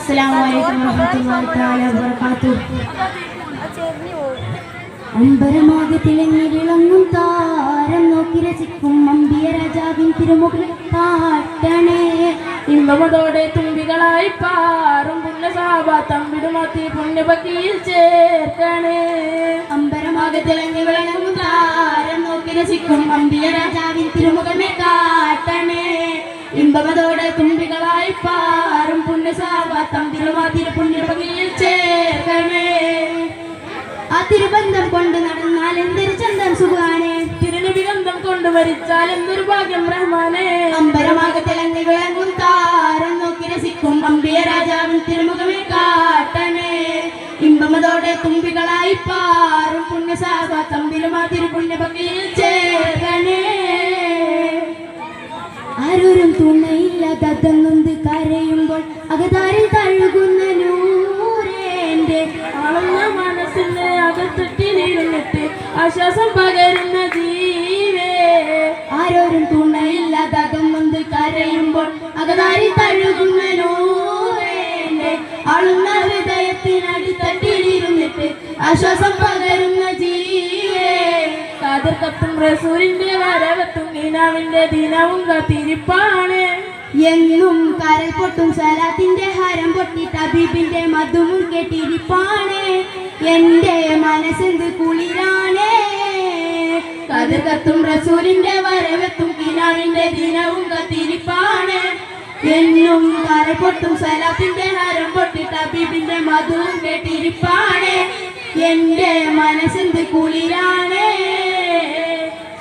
അസ്സലാമു അലൈക്കും വറഹ്മത്തുള്ളാഹി തആല വബറകാതുഹു. അമ്പരമാകെ തിളങ്ങിയിളങ്ങും താരം നോക്കി രസിക്കും അമ്പിയ രാജാവിൻ തിരുമുഖം കാട്ടണേ. ഇമ്പമതോടെ തുമ്പികളായി പാറും പുണ്യസാബ തമ്പിടുമാത്തി പുണ്യഭക്തിയിൽ ചേർക്കണേ. അമ്പരമാകെ തിളങ്ങിയിളങ്ങും താരം നോക്കി രസിക്കും അമ്പിയ രാജാവിൻ തിരുമുഖമേ കാട്ടണേ. ഇമ്പമതോടെ തുമ്പികളായി പാറും പുണ്യസാബ തമ്പിടുമാത്തി പുണ്യഭക്തിയിൽ ചേർക്കണേ. ആ തിരുബന്ധം കൊണ്ട് നടന്നാൽ എന്തൊരു ചന്തം സുഖാണ്, തിരുനബിഗന്ധം കൊണ്ട് വരിച്ചാൽ എന്തൊരു ഭാഗ്യം റഹ്മാനെ. അമ്പരമാകെ തിളങ്ങി വിളങ്ങും താരം നോക്കി രസിക്കും അമ്പിയ രാജാവിൻ തിരുമുഖമേ കാട്ടണേ. ഇമ്പമതോടെ തുമ്പികളായി പാറും പുണ്യസാബ തമ്പിലുമാ തിരുപുണ്യഭക്തിയിൽ ചേർക്കണേ. ആരൊരും തുണയില്ലാതങ്ങുന്നത് കരയുമ്പോൾ അകതാരിൽ തഴുകുന്ന നൂറേന്റെ ആളുന്ന മനസ്സിന്റെ അകത്തൊട്ടിലിരുന്നിട്ട് ആശ്വാസം പകരുന്ന ജീവേ. ആരോരും തുണയില്ലാതങ്ങുന്നത് കരയുമ്പോൾ അകതാരിൽ തഴുകുന്ന നൂറേന്റെ ആളുന്ന ഹൃദയത്തിനടിത്തട്ടിലിരുന്നിട്ട് ആശ്വാസം പകരുന്ന ജീവേ. കാതിർ കത്തും റസൂലിന്റെ വരവത്തും ഈനാവിന്റെ ദിനവും കാത്തിരിപ്പാണ്. എന്നും കരൽ പൊട്ടും സലാത്തിന്റെ ഹരം പൊട്ടി തബീബിന്റെ മധുവും കേട്ടിരിപ്പാണ്. എന്റെ മനസ്സെന്ത് കുളിരാണ്. കതിർ കത്തും റസൂലിന്റെ വരവെത്തും കിനാവിന്റെ ദിനവും കാത്തിരിപ്പാണ്. എന്നും കരൽ പൊട്ടും സലാത്തിന്റെ ഹരം പൊട്ടി തബീബിന്റെ മധുവും കേട്ടിരിപ്പാണ്. എന്റെ മനസ്സെന്ത് കുളിരാണ്.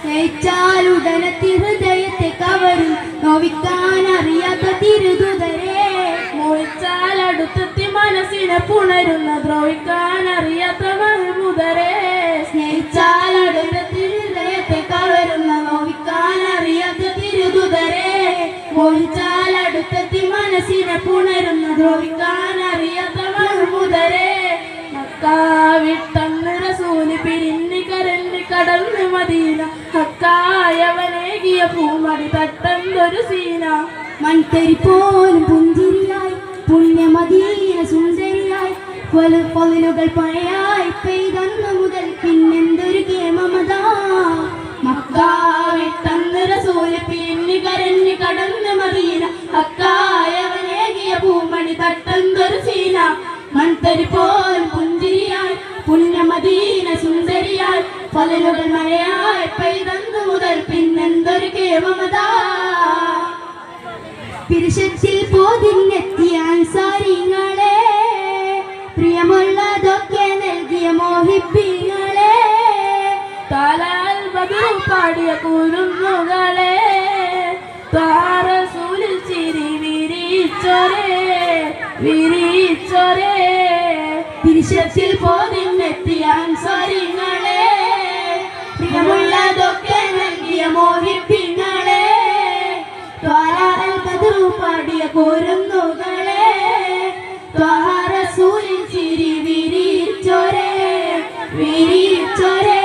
സ്നേഹിച്ചാലുടനെ ഹൃദയത്തെ കവരും നോവിക്കാൻ അറിയാത്ത തിരുതുതരെ. മോഹിച്ചാൽ അടുത്തെത്തി മനസ്സിനെ പുണരുന്ന ദ്രോഹിക്കാൻ അറിയാത്ത മഹ്മൂദരെ. സ്നേഹിച്ചാൽ അടുത്തെത്തി ഹൃദയത്തെ കവരുന്ന നോവിക്കാൻ അറിയാത്ത തിരുതുതരെ. മോഹിച്ചാൽ അടുത്തെത്തി മനസ്സിനെ പുണരുന്ന ദ്രോഹിക്കാൻ അറിയാത്ത മഹ്മൂദരെ. മക്കാവിട്ടന്ന് റസൂല് പിരിഞ്ഞ് കരഞ്ഞ് കടന്ന് മദീന ഹക്കായവനേകിയ പൂമടി തട്ടന്തൊരു സീന. മൺതരി പോലും പുഞ്ചിരിയായി പുണ്യമദീന സുന്ദരിയായി പൊലുകൾ പഴയായി പെയ്തന്നു മുതൽ പിന്നെന്തൊരു കേമമതാ. മക്കാവിട്ടന്ന് റസൂല് പിരിഞ്ഞ് കരഞ്ഞ് കടന്ന് മദീന ഹക്കായവനേകിയ പൂമടി തട്ടന്തൊരു സീന. മൺതരി പോലും പുഞ്ചിരിയായി പുണ്യമദീന സുന്ദരിയായി പൊലുകൾ മഴയായി പെയ്തന്നു മുതൽ പിന്നെന്തൊരു കേമമതാ. പിരിശത്തിൽ പോതിനെത്തിയ അൻസാരിങ്ങളെ പ്രിയമുള്ളതൊക്കെ നൽകിയ മോഹിപ്പിങ്ങളെ. താലാൽ ബദറു പാടിയ കുരുന്നുകളെ റസൂലിൽ ചിരി വിരിച്ചൊരേ വിരിച്ചൊരേ. പിരിശത്തിൽ പോതിനെത്തിയ അൻസാരിങ്ങളെ പ്രിയമുള്ളതൊക്കെ നൽകിയ മോഹിപ്പിങ്ങളെ. പാടിയ കുരുന്നുകളെ റസൂലിൻ ചിരി വിരിച്ചൊരേ വിരിച്ചൊരേ.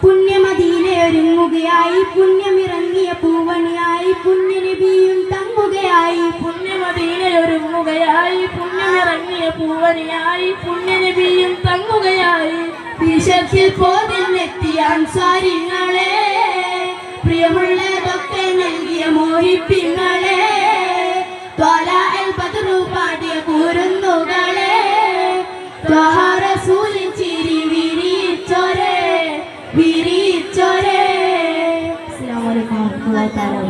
പുണ്യമദീനെ ഒരുങ്ങുകയായി പുണ്യമിറങ്ങിയ പൂവണിയായി പുണ്യനബിയും തങ്ങുകയായി. പുണ്യമദീനെ ഒരുങ്ങുകയായി പുണ്യമിറങ്ങിയ പൂവനിയായി പുണ്യനബിയും തങ്ങുകയായി. പിരിശത്തിൽ പോതിനെത്തിയ അൻസാരിങ്ങളെ പ്രിയമുള്ളതൊക്കെ നൽകിയ മോഹിപ്പിങ്ങളെ. പാടിയ കുരുന്നുകളെ റസൂലിൻ ചിരി വിരിച്ചൊരേ വിരിച്ചൊരേ. അസ്സലാമു അലൈക്കും വറഹ്മത്തുള്ളാഹി തആല.